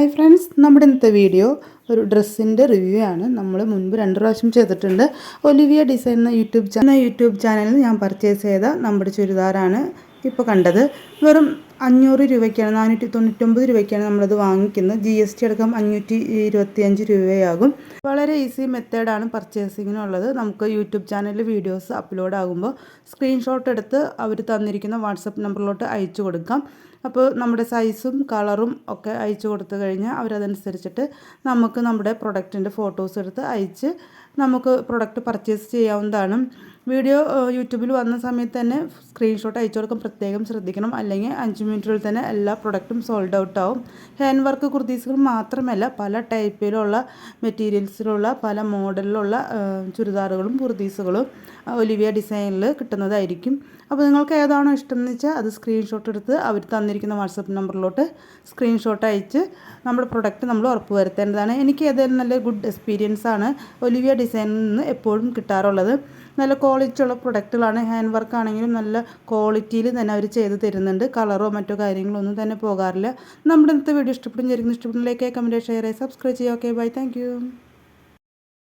Hi friends, നമ്മുടെ ഇന്നത്തെ video ഒരു ഡ്രസ്സിൻ്റെ റിവ്യൂ ആണ്. നമ്മൾ മുൻപ് 2 പ്രാവശ്യം ചെയ്തിട്ടുണ്ട്. ഒലിവിയ ഡിസൈൻ എന്ന യൂട്യൂബ് ചാനലിൽ ഞാൻ പർച്ചേസ് ചെയ്ത നമ്മുടെ ചുരിദാറാണ് ഇപ്പോൾ കണ്ടത്. വെറും 500 രൂപയ്ക്കാണ്, 499 രൂപയ്ക്കാണ് നമ്മളത് വാങ്ങിക്കുന്നത്. GST അടക്കം 525 രൂപയാകും. വളരെ ഈസി മെത്തേഡാണ് പർച്ചേസിങ്ങിനുള്ളത്. നമുക്ക് യൂട്യൂബ് ചാനലിൽ വീഡിയോസ് അപ്ലോഡ് ആകുമ്പോൾ സ്ക്രീൻഷോട്ട് എടുത്ത് അവർ തന്നിരിക്കുന്ന വാട്സപ്പ് നമ്പറിലോട്ട് അയച്ചു കൊടുക്കാം. അപ്പോൾ നമ്മുടെ സൈസും കളറും ഒക്കെ അയച്ചു കൊടുത്തു കഴിഞ്ഞാൽ അവരതനുസരിച്ചിട്ട് നമുക്ക് നമ്മുടെ പ്രൊഡക്റ്റിൻ്റെ ഫോട്ടോസ് എടുത്ത് അയച്ച് നമുക്ക് പ്രൊഡക്റ്റ് പർച്ചേസ് ചെയ്യാവുന്നതാണ്. വീഡിയോ യൂട്യൂബിൽ വന്ന സമയത്ത് തന്നെ സ്ക്രീൻഷോട്ട് അയച്ചു കൊടുക്കാൻ പ്രത്യേകം ശ്രദ്ധിക്കണം, അല്ലെങ്കിൽ 5 മിനിറ്റിൽ തന്നെ എല്ലാ പ്രൊഡക്റ്റും സോൾഡ് ഔട്ട് ആവും. ഹാൻഡ് വർക്ക് കുർത്തീസുകൾ മാത്രമല്ല, പല ടൈപ്പിലുള്ള മെറ്റീരിയൽസിലുള്ള പല മോഡലിലുള്ള ചുരിദാറുകളും കുർത്തീസുകളും ഒലിവിയ ഡിസൈനിൽ കിട്ടുന്നതായിരിക്കും. അപ്പോൾ നിങ്ങൾക്ക് ഏതാണോ ഇഷ്ടം എന്ന് വെച്ചാൽ അത് സ്ക്രീൻഷോട്ട് എടുത്ത് അവർ തന്നിരിക്കുന്ന വാട്സപ്പ് നമ്പറിലോട്ട് സ്ക്രീൻഷോട്ട് അയച്ച് നമ്മുടെ പ്രൊഡക്റ്റ് നമ്മൾ ഉറപ്പ് വരുത്തേണ്ടതാണ്. എനിക്ക് ഏതായാലും നല്ല ഗുഡ് എക്സ്പീരിയൻസ് ആണ് ഒലിവിയ ഡിസൈനിൽ നിന്ന് എപ്പോഴും കിട്ടാറുള്ളത്. നല്ല ക്വാളിറ്റി ഉള്ള പ്രൊഡക്റ്റുകളാണ്. ഹാൻഡ് വർക്ക് ആണെങ്കിലും നല്ല ക്വാളിറ്റിയിൽ തന്നെ അവർ ചെയ്ത് തരുന്നുണ്ട്. കളറോ മറ്റോ കാര്യങ്ങളോ ഒന്നും തന്നെ പോകാറില്ല. നമ്മുടെ ഇന്നത്തെ വീഡിയോ ഇഷ്ടപ്പെടും, ഇഷ്ടപ്പെടുന്ന ലൈക്ക്, കമൻറ്റ്, ഷെയർ, സബ്സ്ക്രൈബ് ചെയ്യുക. Okay, bye, thank U.